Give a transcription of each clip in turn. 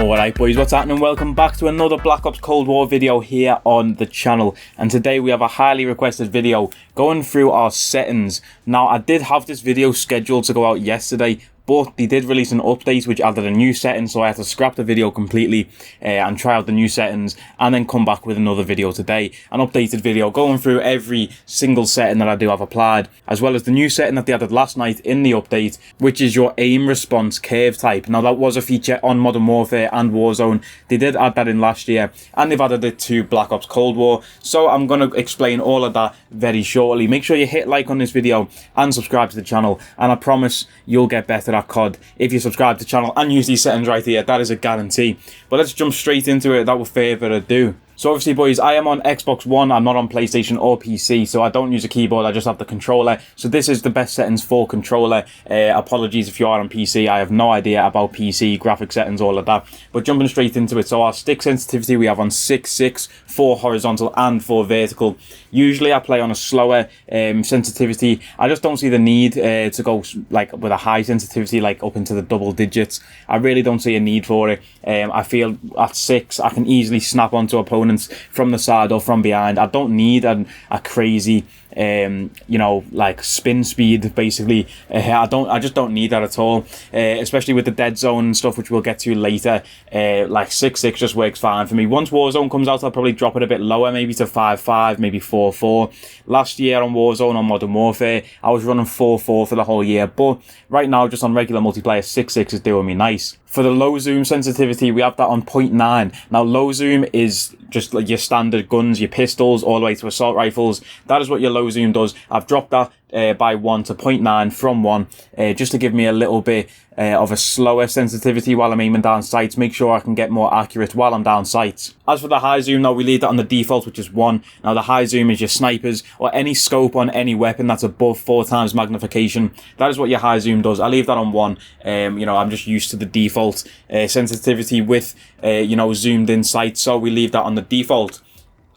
Alright boys, what's happening? Welcome back to another Black Ops Cold War video here on the channel. And today we have a highly requested video going through our settings. Now I did have this video scheduled to go out yesterday, but they did release an update which added a new setting, so I had to scrap the video completely and try out the new settings and then come back with another video today. An updated video going through every single setting that I do have applied, as well as the new setting that they added last night in the update, which is your aim response curve type. Now that was a feature on Modern Warfare and Warzone. They did add that in last year and they've added it to Black Ops Cold War. So I'm going to explain all of that very shortly. Make sure you hit like on this video and subscribe to the channel, and I promise you'll get better at CoD if you subscribe to the channel and use these settings right here. That is a guarantee. But let's jump straight into it without further ado. So obviously boys, I am on Xbox One, I'm not on PlayStation or PC, so I don't use a keyboard, I just have the controller. So this is the best settings for controller. Apologies if you are on PC, I have no idea about PC, graphic settings, all of that. But jumping straight into it, so our stick sensitivity we have on 6.6 for horizontal and for vertical. Usually I play on a slower sensitivity. I just don't see the need to go like with a high sensitivity, like up into the double digits. I really don't see a need for it. I feel at 6 I can easily snap onto opponents from the side or from behind. I don't need a crazy you know, like spin speed basically. I just don't need that at all, especially with the dead zone and stuff, which we'll get to later. Like 6.6 just works fine for me. Once Warzone comes out, I'll probably drop it a bit lower, maybe to 5.5, maybe 4.4. Last year on Warzone, on Modern Warfare, I was running 4.4 for the whole year, but right now just on regular multiplayer, 6.6 is doing me nice. For the low zoom sensitivity, we have that on 0.9. Now, low zoom is just like your standard guns, your pistols, all the way to assault rifles. That is what your low zoom does. I've dropped that by 1 to 0.9 from 1, just to give me a little bit of a slower sensitivity while I'm aiming down sights. Make sure I can get more accurate while I'm down sights. As for the high zoom, now we leave that on the default, which is 1. Now the high zoom is your snipers or any scope on any weapon that's above 4 times magnification. That is what your high zoom does. I leave that on 1. You know, I'm just used to the default sensitivity with you know, zoomed in sights, so we leave that on the default.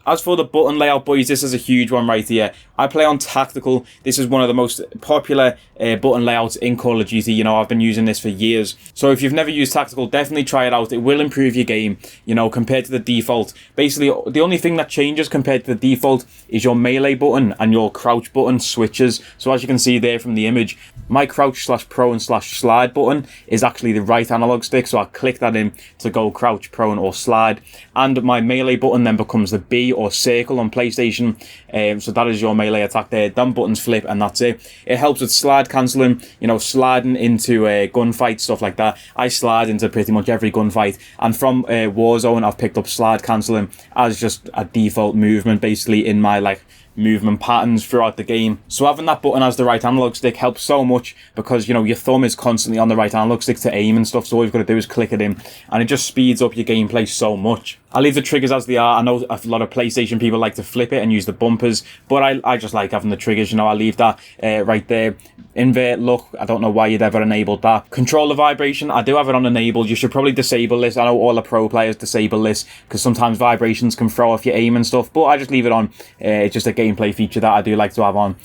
As for the button layout, boys, this is a huge one right here. I play on tactical. This is one of the most popular button layouts in Call of Duty. You know, I've been using this for years. So if you've never used tactical, definitely try it out. It will improve your game, you know, compared to the default. Basically, the only thing that changes compared to the default is your melee button and your crouch button switches. So as you can see there from the image, my crouch / prone / slide button is actually the right analog stick. So I click that in to go crouch, prone or slide. And my melee button then becomes the B or circle on PlayStation. So that is your melee attack there. Them buttons flip and that's it. It helps with slide cancelling, you know, sliding into gunfights, stuff like that. I slide into pretty much every gunfight, and from Warzone I've picked up slide cancelling as just a default movement basically in my like movement patterns throughout the game. So having that button as the right analog stick helps so much, because you know your thumb is constantly on the right analog stick to aim and stuff, so all you've got to do is click it in and it just speeds up your gameplay so much. I leave the triggers as they are. I know a lot of PlayStation people like to flip it and use the bumpers, but I just like having the triggers, you know. I leave that right there. Invert look, I don't know why you'd ever enabled that. Controller vibration, I do have it on enabled. You should probably disable this. I know all the pro players disable this because sometimes vibrations can throw off your aim and stuff, but I just leave it on. It's just a gameplay feature that I do like to have on.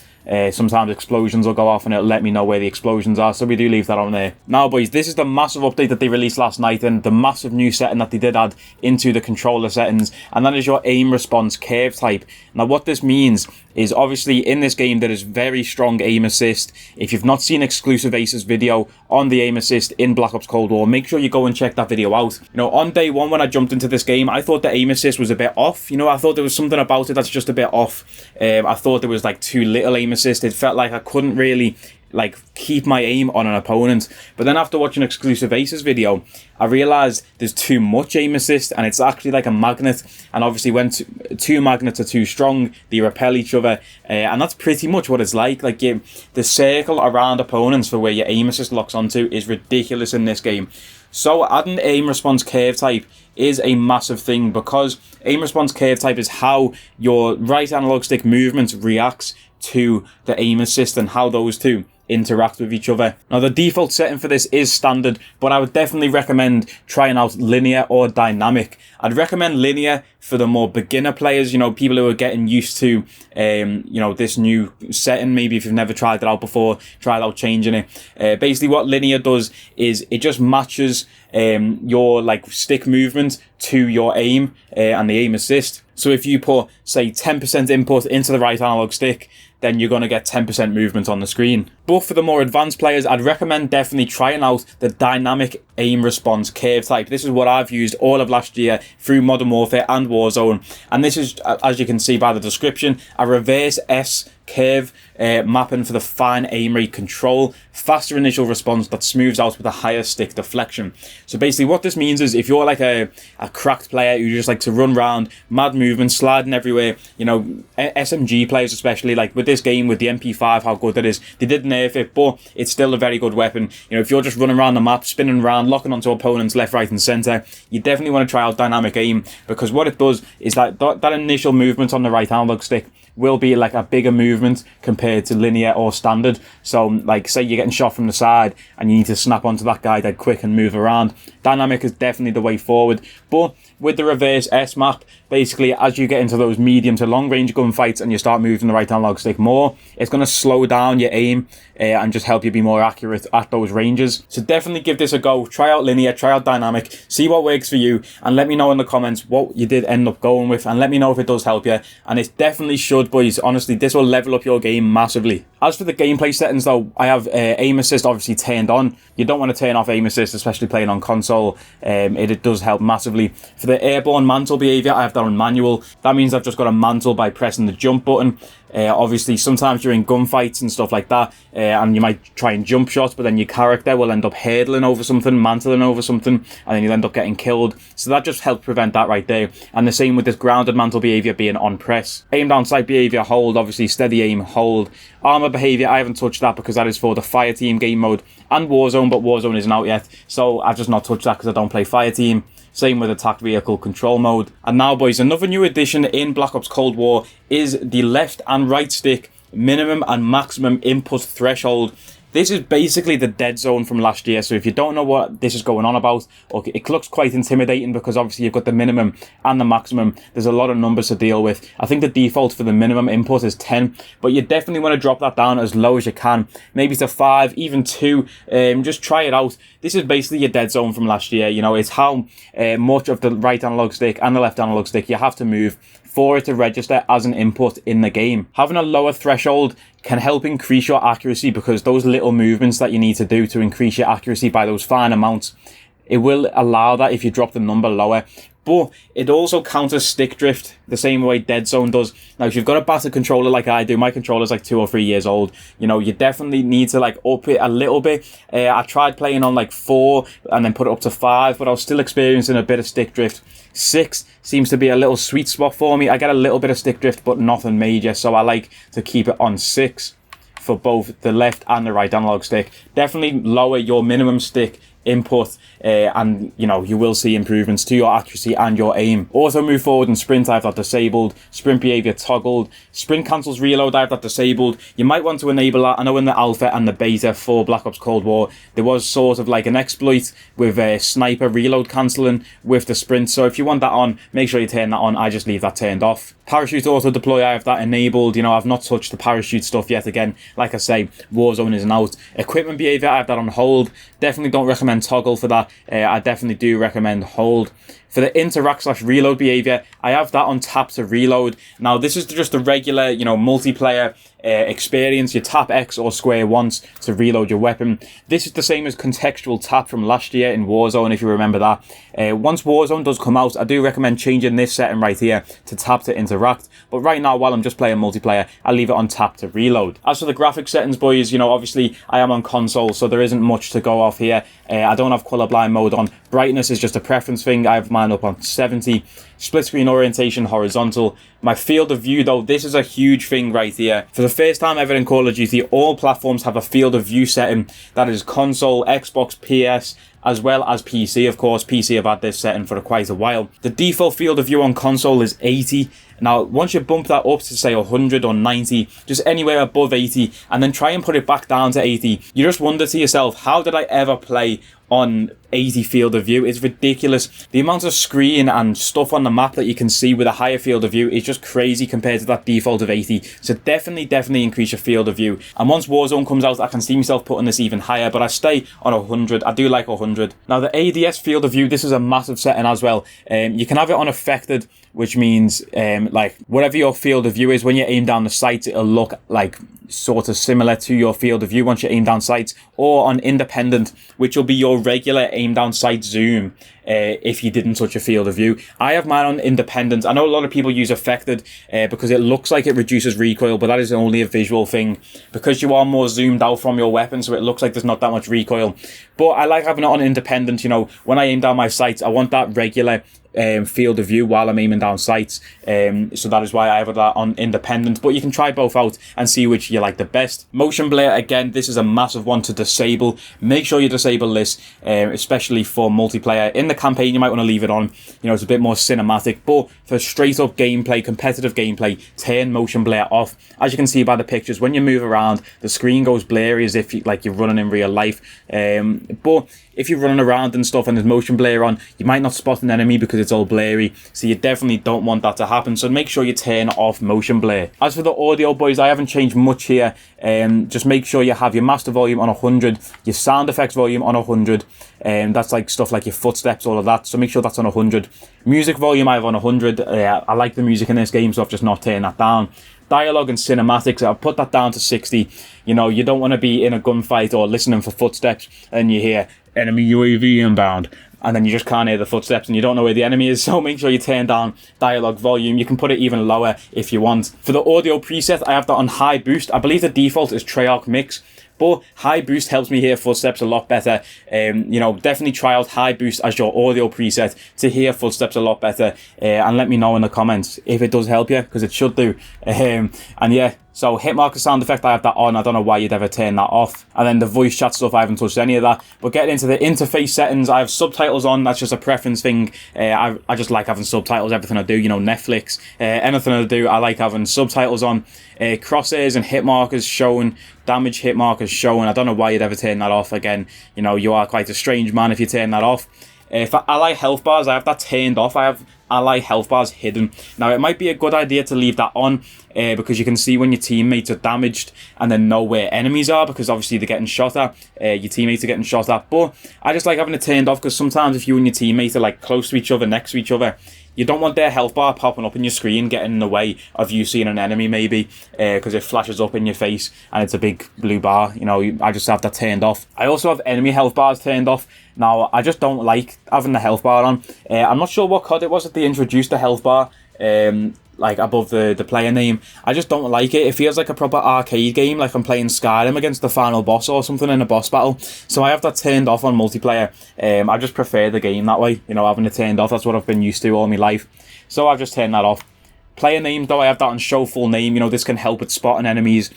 Sometimes explosions will go off and it'll let me know where the explosions are, so we do leave that on there. Now boys, this is the massive update that they released last night and the massive new setting that they did add into the controller settings, and that is your aim response curve type. Now what this means is, obviously in this game there is very strong aim assist. If you've not seen Exclusive Ace's video on the aim assist in Black Ops Cold War, make sure you go and check that video out. You know, on day 1 when I jumped into this game, I thought the aim assist was a bit off. You know, I thought there was something about it that's just a bit off. I thought there was like too little aim assist. It felt like I couldn't really like keep my aim on an opponent. But then after watching Exclusive Ace's video, I realized there's too much aim assist and it's actually like a magnet, and obviously when two magnets are too strong they repel each other, and that's pretty much what it's like the circle around opponents for where your aim assist locks onto is ridiculous in this game. So adding aim response curve type is a massive thing, because aim response curve type is how your right analog stick movement reacts to the aim assist and how those two interact with each other. Now, the default setting for this is standard, but I would definitely recommend trying out linear or dynamic. I'd recommend linear for the more beginner players, you know, people who are getting used to, you know, this new setting. Maybe if you've never tried it out before, try out changing it. Basically what linear does is it just matches your like stick movement to your aim and the aim assist. So if you put, say, 10% input into the right analog stick, then you're going to get 10% movement on the screen. But for the more advanced players, I'd recommend definitely trying out the dynamic aim response curve type. This is what I've used all of last year through Modern Warfare and Warzone. And this is, as you can see by the description, a reverse S curve mapping for the fine aim rate control, faster initial response that smooths out with a higher stick deflection. So basically what this means is if you're like a cracked player who just like to run around, mad movement, sliding everywhere, you know, SMG players especially, like with this game, with the MP5, how good that is. They did nerf it, but it's still a very good weapon. You know, if you're just running around the map, spinning around, locking onto opponents left, right and centre, you definitely want to try out dynamic aim, because what it does is that initial movement on the right analog stick will be like a bigger movement compared to linear or standard. So like say you're getting shot from the side and you need to snap onto that guy dead quick and move around. Dynamic is definitely the way forward. But with the reverse S map, basically as you get into those medium to long range gunfights and you start moving the right analog stick more, it's going to slow down your aim and just help you be more accurate at those ranges. So definitely give this a go. Try out linear, try out dynamic, see what works for you, and let me know in the comments what you did end up going with, and let me know if it does help you. And it definitely should, boys. Honestly, this will level up your game massively. As for the gameplay settings though, I have aim assist obviously turned on. You don't want to turn off aim assist, especially playing on console. It does help massively. For the airborne mantle behaviour, I have that on manual. That means I've just got a mantle by pressing the jump button. Obviously sometimes you're in gunfights and stuff like that, and you might try and jump shots, but then your character will end up hurdling over something, mantling over something, and then you'll end up getting killed. So that just helps prevent that right there. And the same with this grounded mantle behaviour being on press. Aim down sight behaviour, hold, obviously steady aim, hold. Armour behaviour, I haven't touched that because that is for the fire team game mode and Warzone, but Warzone isn't out yet, so I've just not touched that because I don't play fire team. Same with attack vehicle control mode. And now, boys, another new addition in Black Ops Cold War is the left and right stick minimum and maximum input threshold. This is basically the dead zone from last year. So if you don't know what this is going on about, okay, it looks quite intimidating because obviously you've got the minimum and the maximum. There's a lot of numbers to deal with. I think the default for the minimum input is 10, but you definitely want to drop that down as low as you can. Maybe to 5, even 2. Just try it out. This is basically your dead zone from last year. You know, it's how much of the right analog stick and the left analog stick you have to move for it to register as an input in the game. Having a lower threshold can help increase your accuracy, because those little movements that you need to do to increase your accuracy by those fine amounts, it will allow that if you drop the number lower. But it also counters stick drift the same way deadzone does. Now, if you've got a better controller like I do, my controller's like 2 or 3 years old, you know, you definitely need to like up it a little bit. I tried playing on like 4 and then put it up to 5, but I was still experiencing a bit of stick drift. 6 seems to be a little sweet spot for me. I get a little bit of stick drift, but nothing major, so I like to keep it on 6 for both the left and the right analog stick. Definitely lower your minimum stick input, and you know, you will see improvements to your accuracy and your aim. Also, move forward and sprint, I have that disabled. Sprint behavior toggled. Sprint cancels reload, I have that disabled. You might want to enable that. I know in the alpha and the beta for Black Ops Cold War there was sort of like an exploit with sniper reload cancelling with the sprint, so if you want that on, make sure you turn that on. I just leave that turned off. Parachute auto deploy, I have that enabled. You know, I've not touched the parachute stuff yet. Again, like I say, Warzone isn't out. Equipment behavior, I have that on hold. Definitely don't recommend toggle for that. I definitely do recommend hold. For the interact/reload behavior, I have that on tap to reload. Now, this is just a regular, you know, multiplayer experience. You tap X or square once to reload your weapon. This is the same as contextual tap from last year in Warzone, if you remember that. Once Warzone does come out, I do recommend changing this setting right here to tap to interact. But right now, while I'm just playing multiplayer, I leave it on tap to reload. As for the graphics settings, boys, you know, obviously I am on console, so there isn't much to go off here. I don't have colorblind mode on. Brightness is just a preference thing. I have mine up on 70. Split screen orientation horizontal. My field of view, though, this is a huge thing right here. For the first time ever in Call of Duty, all platforms have a field of view setting that is console, Xbox, PS, as well as PC. Of course, PC have had this setting for quite a while. The default field of view on console is 80. Now, once you bump that up to say 100 or 90, just anywhere above 80, and then try and put it back down to 80, you just wonder to yourself, how did I ever play on 80 field of view? It's ridiculous. The amount of screen and stuff on the map that you can see with a higher field of view is just crazy compared to that default of 80. So definitely increase your field of view. And once Warzone comes out, I can see myself putting this even higher, but I stay on 100. I do like 100. Now the ADS field of view, this is a massive setting as well. You can have it on affected, which means like whatever your field of view is, when you aim down the sights, it'll look like sort of similar to your field of view once you aim down sights, or on independent, which will be your regular aim down sight zoom if you didn't touch a field of view. I have mine on independent. I know a lot of people use affected because it looks like it reduces recoil, but that is only a visual thing because you are more zoomed out from your weapon, so it looks like there's not that much recoil. But I like having it on independent. You know, when I aim down my sights, I want that regular field of view while I'm aiming down sights, so that is why I have that on independent. But you can try both out and see which you like the best. Motion blur, again, this is a massive one to disable. Make sure you disable this, especially for multiplayer. In the campaign you might want to leave it on, you know, it's a bit more cinematic, but for straight up gameplay, competitive gameplay, turn motion blur off. As you can see by the pictures, when you move around, the screen goes blurry as if you're running in real life, but if you're running around and stuff and there's motion blur on, you might not spot an enemy because it's all blurry, so you definitely don't want that to happen. So make sure you turn off motion blur. As for the audio, boys, I haven't changed much here. Just make sure you have your master volume on 100, your sound effects volume on 100, that's like stuff like your footsteps, all of that, so make sure that's on 100. Music volume I have on 100. I like the music in this game, so I've just not turned that down. Dialogue and cinematics, I've put that down to 60. You know, you don't want to be in a gunfight or listening for footsteps and you hear enemy UAV inbound, and then you just can't hear the footsteps and you don't know where the enemy is. So make sure you turn down dialogue volume. You can put it even lower if you want. For the audio preset, I have that on high boost. I believe the default is Treyarch Mix, but high boost helps me hear footsteps a lot better. You know, definitely try out high boost as your audio preset to hear footsteps a lot better, and let me know in the comments if it does help you, because it should do. And yeah, so hit marker sound effect, I have that on. I don't know why you'd ever turn that off. And then the voice chat stuff, I haven't touched any of that. But getting into the interface settings, I have subtitles on. That's just a preference thing. I just like having subtitles, everything I do, you know, Netflix, anything I do, I like having subtitles on. Crosshairs and hit markers shown, damage hit markers shown. I don't know why you'd ever turn that off. Again, you know, you are quite a strange man if you turn that off. For ally health bars, I have that turned off. I have ally health bars hidden. Now, it might be a good idea to leave that on because you can see when your teammates are damaged and then know where enemies are, because obviously they're getting shot at. Your teammates are getting shot at. But I just like having it turned off because sometimes if you and your teammates are like close to each other, next to each other, you don't want their health bar popping up in your screen, getting in the way of you seeing an enemy maybe, because it flashes up in your face and it's a big blue bar. You know, I just have that turned off. I also have enemy health bars turned off. Now, I just don't like having the health bar on. I'm not sure what CoD it was that they introduced the health bar, like above the player name. I just don't like it. It feels like a proper arcade game, like I'm playing Skyrim against the final boss or something in a boss battle. So I have that turned off on multiplayer. I just prefer the game that way, you know, having it turned off. That's what I've been used to all my life. So I've just turned that off. Player name, though, I have that on show full name. You know, this can help with spotting enemies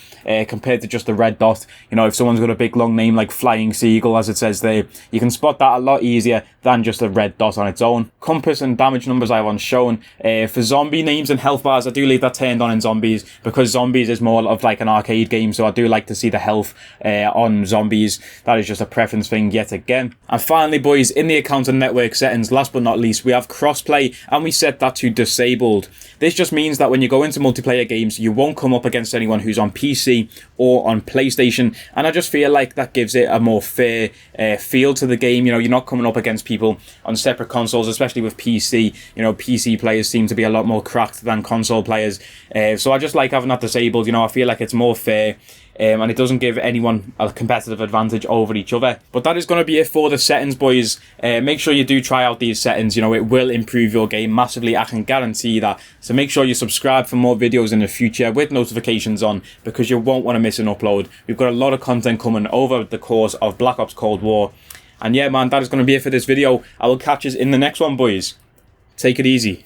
compared to just the red dot. You know, if someone's got a big long name like Flying Seagull, as it says there, you can spot that a lot easier than just a red dot on its own. Compass and damage numbers I have on shown. For zombie names and health bars, I do leave that turned on in zombies because zombies is more of like an arcade game, so I do like to see the health on zombies. That is just a preference thing yet again. And finally, boys, in the account and network settings, last but not least, we have crossplay, and we set that to disabled. This just means that when you go into multiplayer games, you won't come up against anyone who's on PC or on PlayStation, and I just feel like that gives it a more fair feel to the game. You know, you're not coming up against people on separate consoles, especially with PC. You know, PC players seem to be a lot more cracked than console players, so I just like having that disabled. You know, I feel like it's more fair. And it doesn't give anyone a competitive advantage over each other. But that is going to be it for the settings, boys. Make sure you do try out these settings. You know, it will improve your game massively. I can guarantee that. So make sure you subscribe for more videos in the future with notifications on, because you won't want to miss an upload. We've got a lot of content coming over the course of Black Ops Cold War. And yeah, man, that is going to be it for this video. I will catch you in the next one, boys. Take it easy.